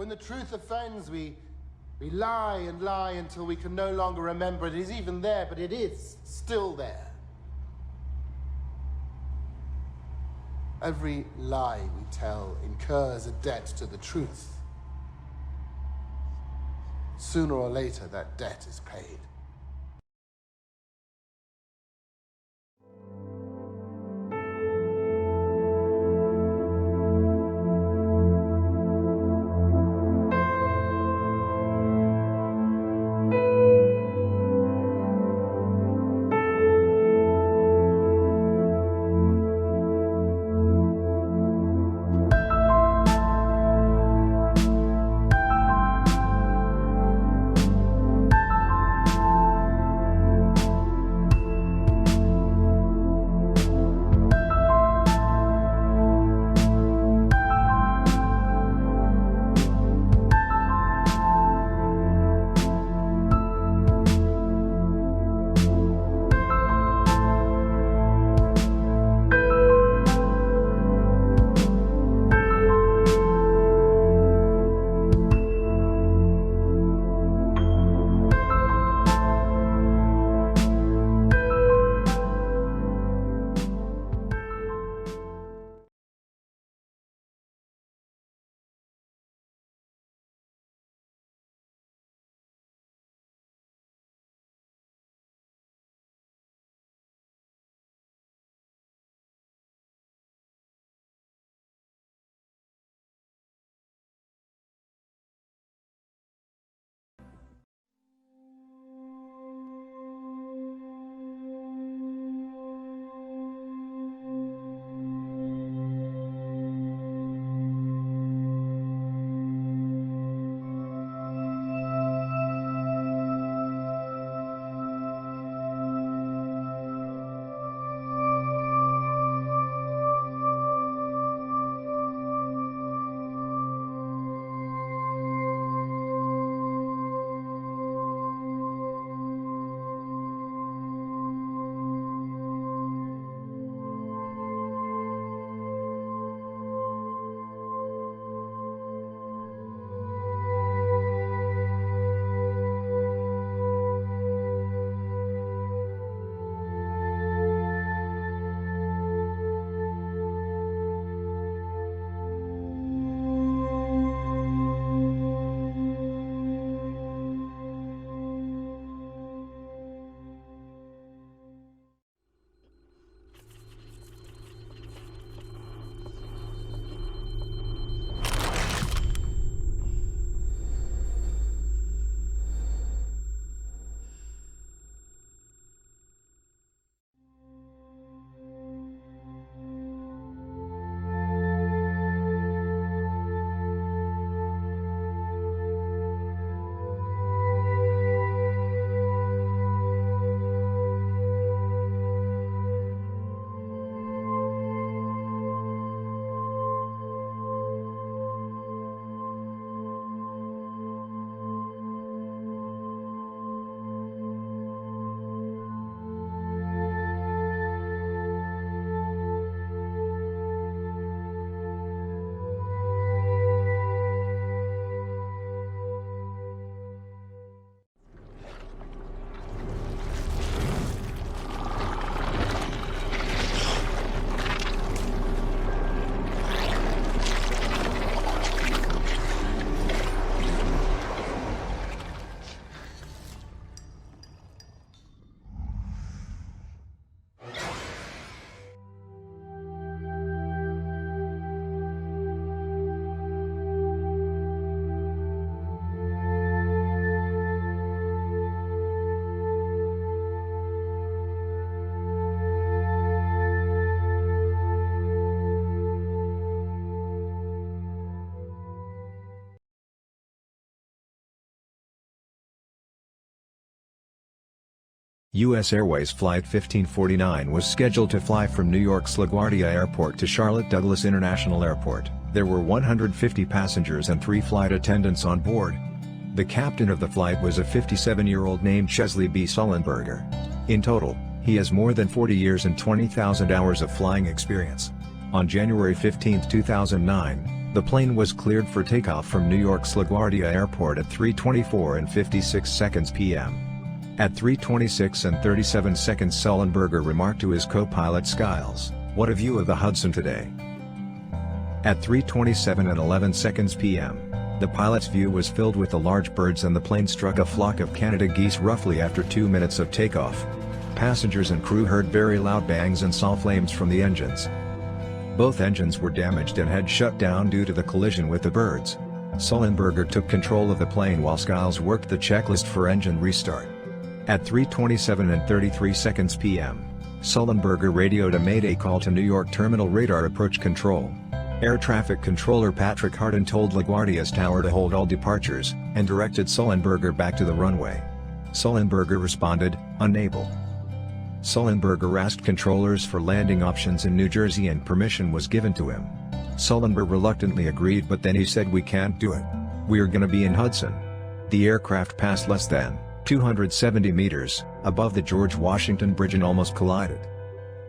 When the truth offends, we lie and lie until we can no longer remember it is even there, but it is still there. Every lie we tell incurs a debt to the truth. Sooner or later, that debt is paid. U.S. Airways Flight 1549 was scheduled to fly from New York's LaGuardia Airport to Charlotte Douglas International Airport. There were 150 passengers and 3 flight attendants on board. The captain of the flight was a 57-year-old named Chesley B. Sullenberger. In total, he has more than 40 years and 20,000 hours of flying experience. On January 15, 2009, The plane was cleared for takeoff from New York's LaGuardia Airport at 3:24 and 56 seconds p.m. At 3:26 and 37 seconds, Sullenberger remarked to his co-pilot Skiles, "What a view of the Hudson today." At 3:27 and 11 seconds p.m., the pilot's view was filled with the large birds and the plane struck a flock of Canada geese roughly after 2 minutes of takeoff. Passengers and crew heard very loud bangs and saw flames from the engines. Both engines were damaged and had shut down due to the collision with the birds. Sullenberger took control of the plane while Skiles worked the checklist for engine restart. At 3:27 and 33 seconds p.m., Sullenberger radioed a mayday call to New York Terminal Radar Approach Control. Air traffic controller Patrick Harden told LaGuardia's tower to hold all departures, and directed Sullenberger back to the runway. Sullenberger responded, "Unable." Sullenberger asked controllers for landing options in New Jersey and permission was given to him. Sullenberger reluctantly agreed, but then he said, "We can't do it. We're gonna be in Hudson." The aircraft passed less than 270 meters above the George Washington Bridge and almost collided.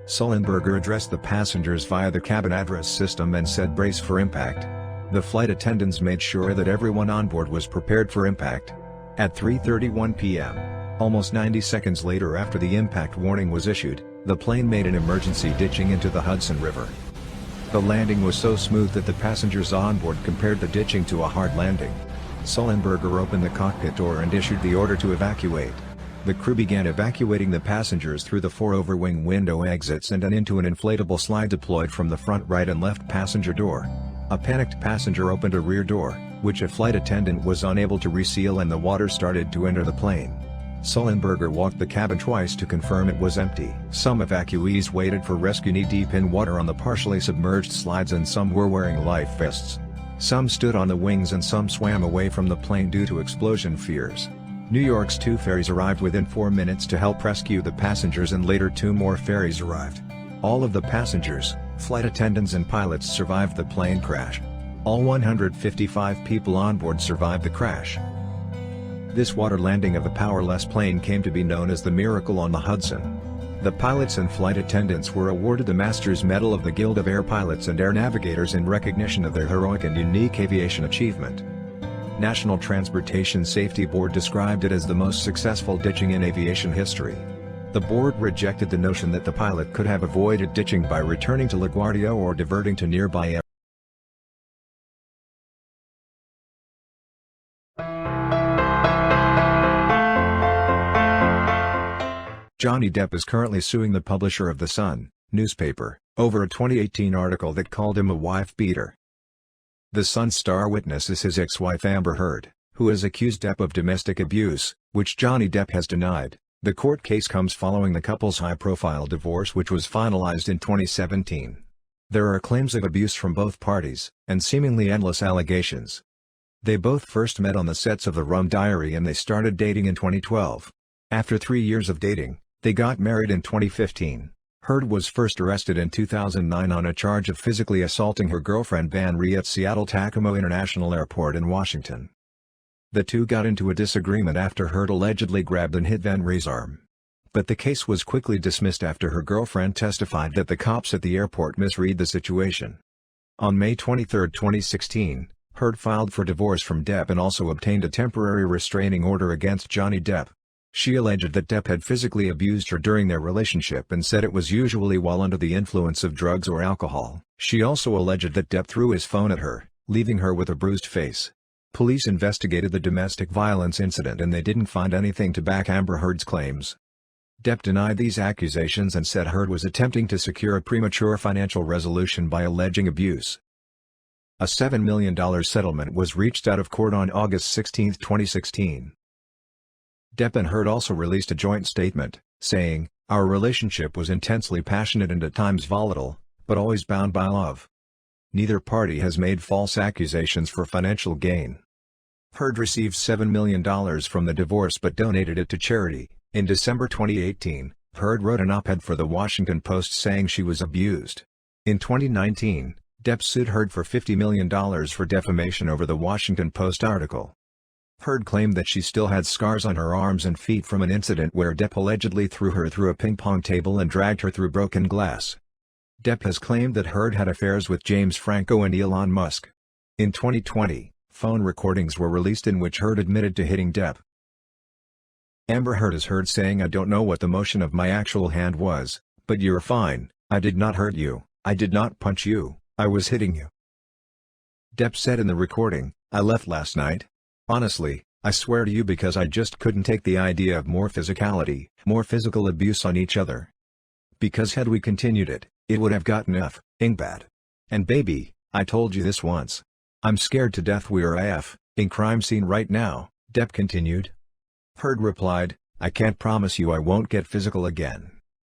Sullenberger addressed the passengers via the cabin address system and said, "Brace for impact." The flight attendants made sure that everyone on board was prepared for impact. At 3:31 p.m., almost 90 seconds later after the impact warning was issued, the plane made an emergency ditching into the Hudson River. The landing was so smooth that the passengers on board compared the ditching to a hard landing. Sullenberger opened the cockpit door and issued the order to evacuate. The crew began evacuating the passengers through the 4 overwing window exits and into an inflatable slide deployed from the front right and left passenger door. A panicked passenger opened a rear door, which a flight attendant was unable to reseal, and the water started to enter the plane. Sullenberger walked the cabin twice to confirm it was empty. Some evacuees waited for rescue knee-deep in water on the partially submerged slides, and some were wearing life vests. Some stood on the wings and some swam away from the plane due to explosion fears. New York's 2 ferries arrived within 4 minutes to help rescue the passengers, and later 2 more ferries arrived. All of the passengers, flight attendants and pilots survived the plane crash. All 155 people on board survived the crash. This water landing of a powerless plane came to be known as the Miracle on the Hudson. The pilots and flight attendants were awarded the Master's Medal of the Guild of Air Pilots and Air Navigators in recognition of their heroic and unique aviation achievement. National Transportation Safety Board described it as the most successful ditching in aviation history. The board rejected the notion that the pilot could have avoided ditching by returning to LaGuardia or diverting to nearby air. Johnny Depp is currently suing the publisher of The Sun newspaper over a 2018 article that called him a wife-beater. The Sun's star witness is his ex-wife Amber Heard, who has accused Depp of domestic abuse, which Johnny Depp has denied. The court case comes following the couple's high-profile divorce, which was finalized in 2017. There are claims of abuse from both parties, and seemingly endless allegations. They both first met on the sets of The Rum Diary and they started dating in 2012. After 3 years of dating, they got married in 2015. Heard was first arrested in 2009 on a charge of physically assaulting her girlfriend Van Rhee at Seattle-Tacoma International Airport in Washington. The two got into a disagreement after Heard allegedly grabbed and hit Van Rhee's arm. But the case was quickly dismissed after her girlfriend testified that the cops at the airport misread the situation. On May 23, 2016, Heard filed for divorce from Depp and also obtained a temporary restraining order against Johnny Depp. She alleged that Depp had physically abused her during their relationship and said it was usually while under the influence of drugs or alcohol. She also alleged that Depp threw his phone at her, leaving her with a bruised face. Police investigated the domestic violence incident and they didn't find anything to back Amber Heard's claims. Depp denied these accusations and said Heard was attempting to secure a premature financial resolution by alleging abuse. A $7 million settlement was reached out of court on August 16, 2016. Depp and Heard also released a joint statement, saying, "Our relationship was intensely passionate and at times volatile, but always bound by love. Neither party has made false accusations for financial gain." Heard received $7 million from the divorce but donated it to charity. In December 2018, Heard wrote an op-ed for The Washington Post saying she was abused. In 2019, Depp sued Heard for $50 million for defamation over The Washington Post article. Heard claimed that she still had scars on her arms and feet from an incident where Depp allegedly threw her through a ping-pong table and dragged her through broken glass. Depp has claimed that Heard had affairs with James Franco and Elon Musk. In 2020, phone recordings were released in which Heard admitted to hitting Depp. Amber Heard is heard saying, "I don't know what the motion of my actual hand was, but you're fine, I did not hurt you, I did not punch you, I was hitting you." Depp said in the recording, "I left last night. Honestly, I swear to you, because I just couldn't take the idea of more physicality, more physical abuse on each other. Because had we continued it, it would have gotten f***ing bad. And baby, I told you this once. I'm scared to death we are in crime scene right now," Depp continued. Heard replied, "I can't promise you I won't get physical again.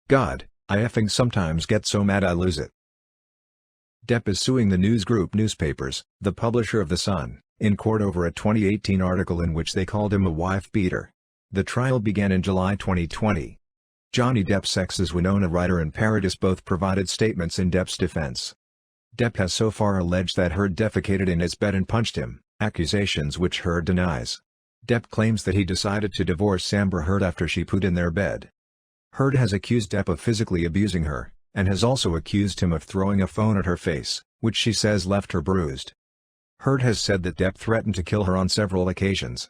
God, I effing sometimes get so mad I lose it." Depp is suing the news group Newspapers, the publisher of The Sun, in court over a 2018 article in which they called him a wife beater. The trial began in July 2020. Johnny Depp's ex Winona Ryder and Paradis both provided statements in Depp's defense. Depp has so far alleged that Heard defecated in his bed and punched him, accusations which Heard denies. Depp claims that he decided to divorce Amber Heard after she pooed in their bed. Heard has accused Depp of physically abusing her, and has also accused him of throwing a phone at her face, which she says left her bruised. Heard has said that Depp threatened to kill her on several occasions.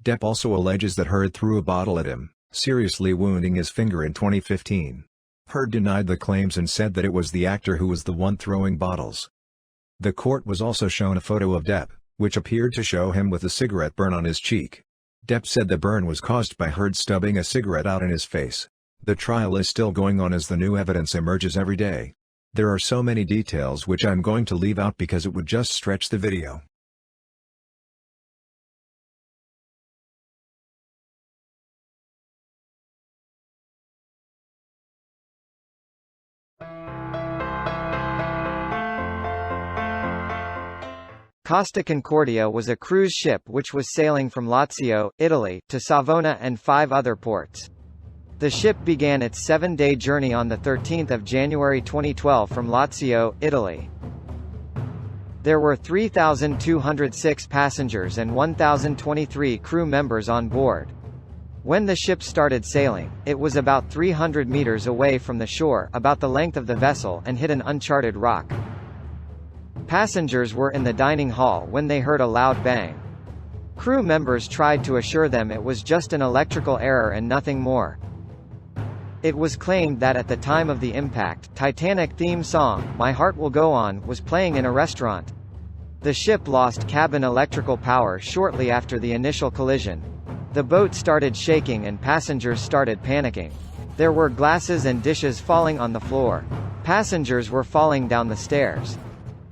Depp also alleges that Heard threw a bottle at him, seriously wounding his finger in 2015. Heard denied the claims and said that it was the actor who was the one throwing bottles. The court was also shown a photo of Depp, which appeared to show him with a cigarette burn on his cheek. Depp said the burn was caused by Heard stubbing a cigarette out in his face. The trial is still going on as the new evidence emerges every day. There are so many details which I'm going to leave out because it would just stretch the video. Costa Concordia was a cruise ship which was sailing from Lazio, Italy, to Savona and 5 other ports. The ship began its 7-day journey on 13 January 2012 from Lazio, Italy. There were 3,206 passengers and 1,023 crew members on board. When the ship started sailing, it was about 300 meters away from the shore, about the length of the vessel, and hit an uncharted rock. Passengers were in the dining hall when they heard a loud bang. Crew members tried to assure them it was just an electrical error and nothing more. It was claimed that at the time of the impact, Titanic theme song, "My Heart Will Go On," was playing in a restaurant. The ship lost cabin electrical power shortly after the initial collision. The boat started shaking and passengers started panicking. There were glasses and dishes falling on the floor. Passengers were falling down the stairs.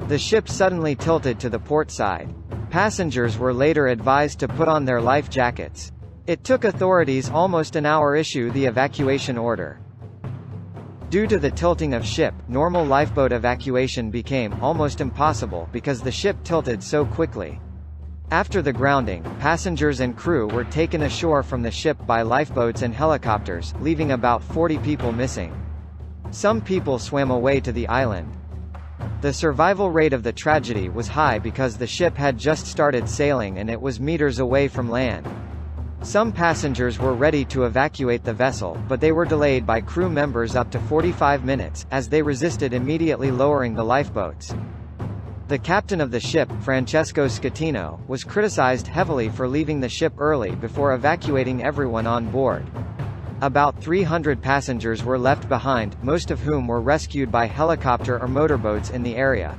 The ship suddenly tilted to the port side. Passengers were later advised to put on their life jackets. It took authorities almost an hour to issue the evacuation order. Due to the tilting of ship, normal lifeboat evacuation became almost impossible because the ship tilted so quickly. After the grounding, passengers and crew were taken ashore from the ship by lifeboats and helicopters, leaving about 40 people missing. Some people swam away to the island. The survival rate of the tragedy was high because the ship had just started sailing and it was meters away from land. Some passengers were ready to evacuate the vessel, but they were delayed by crew members up to 45 minutes, as they resisted immediately lowering the lifeboats. The captain of the ship, Francesco Schettino, was criticized heavily for leaving the ship early before evacuating everyone on board. About 300 passengers were left behind, most of whom were rescued by helicopter or motorboats in the area.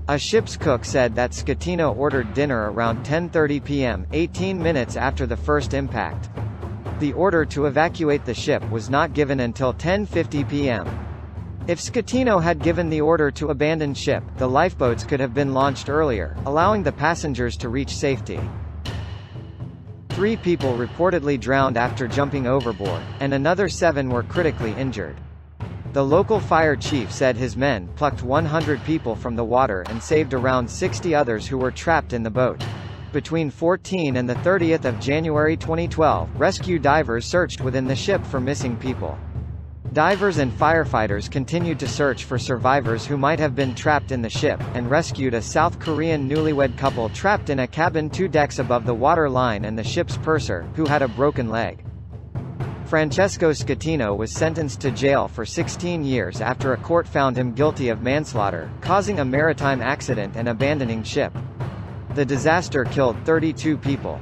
A ship's cook said that Schettino ordered dinner around 10:30 p.m., 18 minutes after the first impact. The order to evacuate the ship was not given until 10:50 p.m. If Schettino had given the order to abandon ship, the lifeboats could have been launched earlier, allowing the passengers to reach safety. 3 people reportedly drowned after jumping overboard, and another 7 were critically injured. The local fire chief said his men plucked 100 people from the water and saved around 60 others who were trapped in the boat. Between 14 and 30 January 2012, rescue divers searched within the ship for missing people. Divers and firefighters continued to search for survivors who might have been trapped in the ship, and rescued a South Korean newlywed couple trapped in a cabin 2 decks above the water line and the ship's purser, who had a broken leg. Francesco Schettino was sentenced to jail for 16 years after a court found him guilty of manslaughter, causing a maritime accident and abandoning ship. The disaster killed 32 people.